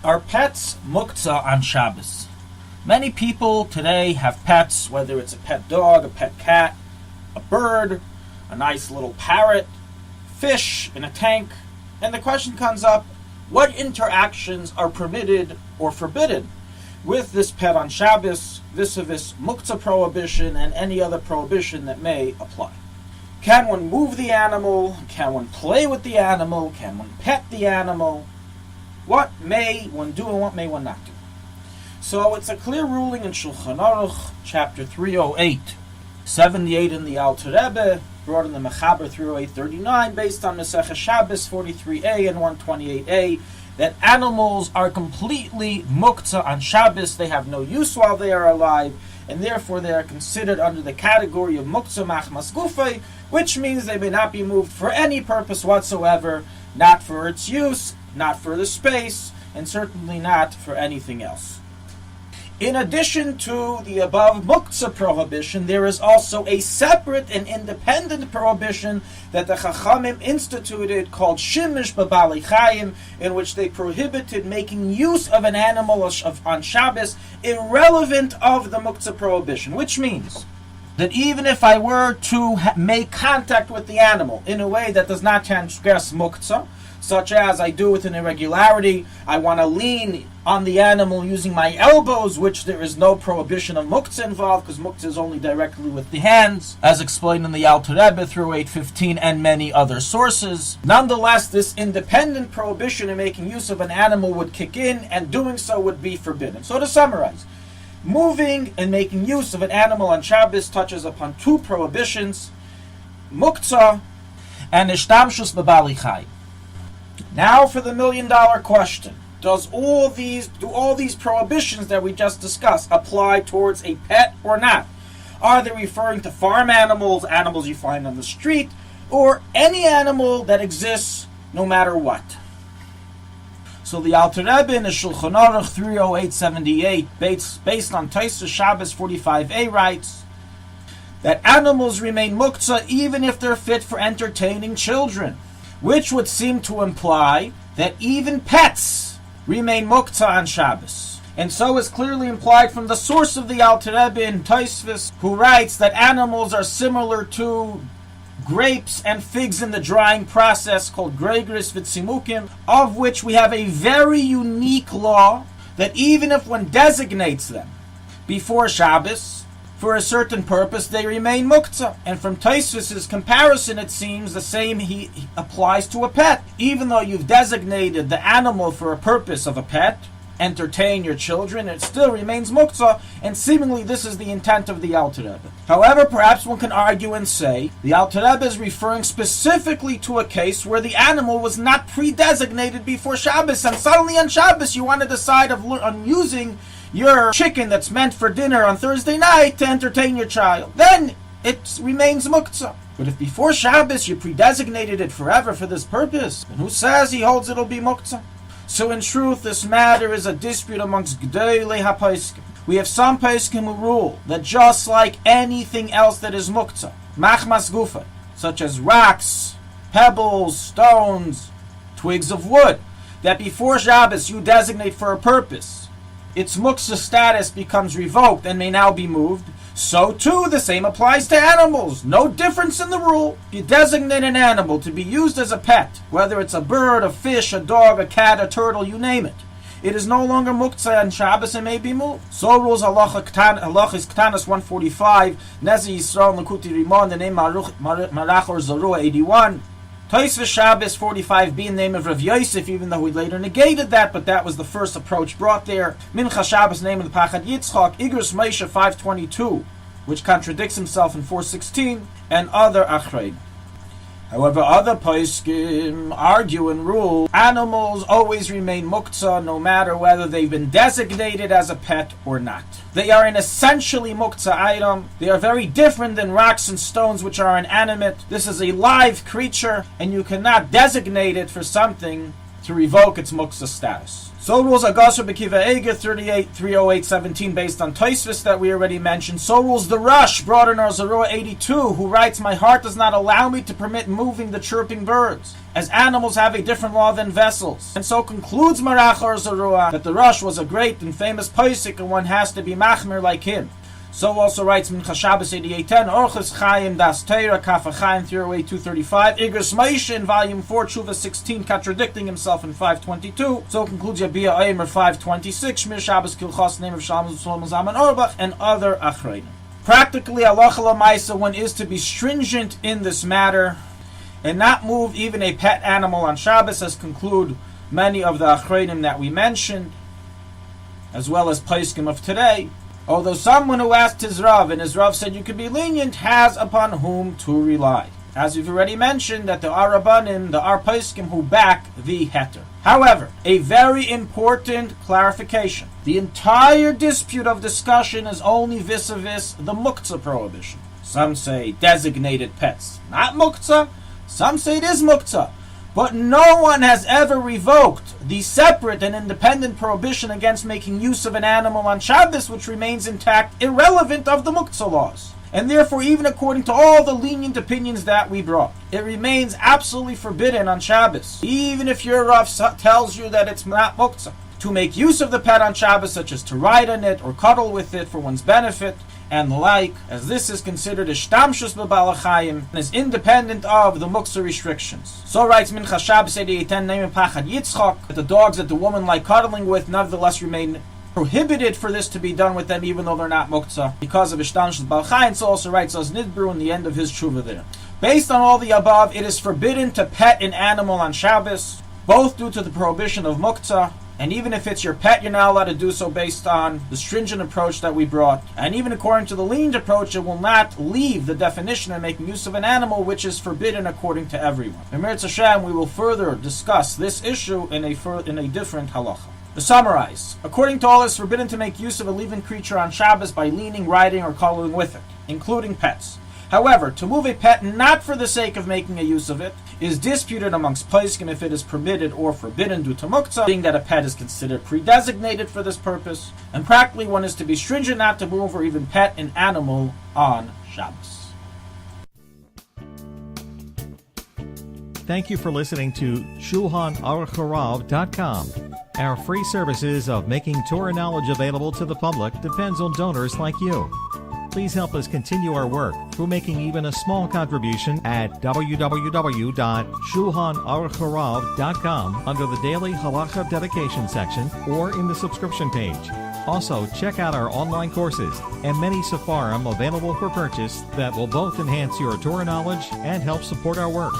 Are pets Muktzah on Shabbos? Many people today have pets, whether it's a pet dog, a pet cat, a bird, a nice little parrot, fish in a tank, and the question comes up, what interactions are permitted or forbidden with this pet on Shabbos vis-a-vis Muktzah prohibition and any other prohibition that may apply? Can one move the animal? Can one play with the animal? Can one pet the animal? What may one do and what may one not do? So it's a clear ruling in Shulchanaruchharav, chapter 308, 78 in the Alter-Rebbe, brought in the Mechaber 308-39, based on Masechah Shabbos 43a and 128a, that animals are completely Muktzah on Shabbos. They have no use while they are alive, and therefore they are considered under the category of Muktzah machmas gufay, which means they may not be moved for any purpose whatsoever, not for its use, not for the space, and certainly not for anything else. In addition to the above Muktzah prohibition, there is also a separate and independent prohibition that the Chachamim instituted called Shimish B'Bali Chayim, in which they prohibited making use of an animal on Shabbos irrelevant of the Muktzah prohibition, which means that even if I were to make contact with the animal in a way that does not transgress Muktzah, such as I do with an irregularity, I want to lean on the animal using my elbows, which there is no prohibition of Muktzah involved, because Muktzah is only directly with the hands, as explained in the Alter-Rebbe through 815 and many other sources. Nonetheless, this independent prohibition in making use of an animal would kick in, and doing so would be forbidden. So to summarize, moving and making use of an animal on Shabbos touches upon two prohibitions, Muktzah and Ishtamshus B'Bali Chayim. Now for the million-dollar question. Do all these prohibitions that we just discussed apply towards a pet or not? Are they referring to farm animals, animals you find on the street, or any animal that exists no matter what? So the Alter Rebbe in the Shulchanaruchharav 308-78, based on Tosfos Shabbos 45a, writes that animals remain Muktzah even if they're fit for entertaining children, which would seem to imply that even pets remain Muktzah on Shabbos. And so is clearly implied from the source of the Alter Rebbe in Tosfos, who writes that animals are similar to grapes and figs in the drying process called gregris v'tzimukim, of which we have a very unique law that even if one designates them before Shabbos for a certain purpose, they remain Muktzah. And from Tosfos' comparison, it seems the same he applies to a pet. Even though you've designated the animal for a purpose of a pet, entertain your children, it still remains Muktzah, and seemingly this is the intent of the Alter Rebbe. However, perhaps one can argue and say the Alter Rebbe is referring specifically to a case where the animal was not pre-designated before Shabbos, and suddenly on Shabbos you want to decide on using your chicken that's meant for dinner on Thursday night to entertain your child. Then it remains Muktzah. But if before Shabbos you pre-designated it forever for this purpose, then who says he holds it'll be Muktzah? So in truth, this matter is a dispute amongst G'dolei HaPoskim. We have some poskim who rule that just like anything else that is Muktzah, machmas gufa, such as rocks, pebbles, stones, twigs of wood, that before Shabbos you designate for a purpose, its Muktzah status becomes revoked and may now be moved. So too, the same applies to animals. No difference in the rule. If you designate an animal to be used as a pet, whether it's a bird, a fish, a dog, a cat, a turtle, you name it, it is no longer Muktzah on Shabbos and may be moved. So rules Halachis Ktanas 145, Nezi Yisrael Lakuti Rimon, the name Marachor Zorua 81. Tosfos Shabbos 45b in the name of Rav Yosef, even though we later negated that, but that was the first approach brought there. Mincha Shabbos name of the Pachad Yitzchak, Igros Moshe 522, which contradicts himself in 416, and other Achrein. However, other poskim argue and rule animals always remain Muktzah no matter whether they've been designated as a pet or not. They are an essentially Muktzah item. They are very different than rocks and stones, which are inanimate. This is a live creature, and you cannot designate it for something to revoke its Muktzah status. So rules Agasher B'Kiva Eger 38-308-17 based on Tosfos that we already mentioned. So rules the Rush, brought in our Zarua 82, who writes, my heart does not allow me to permit moving the chirping birds, as animals have a different law than vessels. And so concludes Marach or Zarua that the Rush was a great and famous Posek, and one has to be Machmir like him. So also writes Mincha Shabbos 88:10, Orchos Chaim Das Teira Kafa Chaim 308-235, Igros Moshe in volume 4, Tshuva 16, contradicting himself in 522. So concludes Yabia Eimer 526, Shmir Shabbos Kilchos, name of Shalom Zaman Orbach, and other Achreinim. Practically, Halacha L'Maisa, one is to be stringent in this matter and not move even a pet animal on Shabbos, as conclude many of the Achreinim that we mentioned, as well as Poskim of today. Although someone who asked his Rav, and his Rav said you could be lenient, has upon whom to rely. As we've already mentioned, that there are Rabbanim, there are Poskim who back the heter. However, a very important clarification. The entire dispute of discussion is only vis-a-vis the Muktzah prohibition. Some say designated pets, not Muktzah. Some say it is Muktzah. But no one has ever revoked the separate and independent prohibition against making use of an animal on Shabbos, which remains intact, irrelevant of the Muktzah laws. And therefore, even according to all the lenient opinions that we brought, it remains absolutely forbidden on Shabbos, even if your Rav tells you that it's not Muktzah, to make use of the pet on Shabbos, such as to ride on it or cuddle with it for one's benefit, and the like, as this is considered a shtamshus b'balachayim and is independent of the Muktzah restrictions. So writes Mincha Shabbos 88:10, name Pachad Yitzchak, that the dogs that the woman like cuddling with nevertheless remain prohibited for this to be done with them, even though they're not Muktzah, because of shtamshus b'balachayim. So also writes Oz Nidbru in the end of his tshuva there. Based on all the above, it is forbidden to pet an animal on Shabbos, both due to the prohibition of Muktzah, and even if it's your pet, you're not allowed to do so based on the stringent approach that we brought. And even according to the lenient approach, it will not leave the definition of making use of an animal, which is forbidden according to everyone. In Meretz Hashem, we will further discuss this issue in a different halacha. To summarize, according to all, it's forbidden to make use of a living creature on Shabbos by leaning, riding, or cuddling with it, including pets. However, to move a pet not for the sake of making a use of it is disputed amongst poskim if it is permitted or forbidden due to Muktzah, being that a pet is considered pre-designated for this purpose, and practically one is to be stringent not to move or even pet an animal on Shabbos. Thank you for listening to Shulchanaruchharav.com. Our free services of making Torah knowledge available to the public depends on donors like you. Please help us continue our work through making even a small contribution at www.shulchanaruchharav.com under the Daily Halacha Dedication section or in the subscription page. Also, check out our online courses and many sefarim available for purchase that will both enhance your Torah knowledge and help support our work.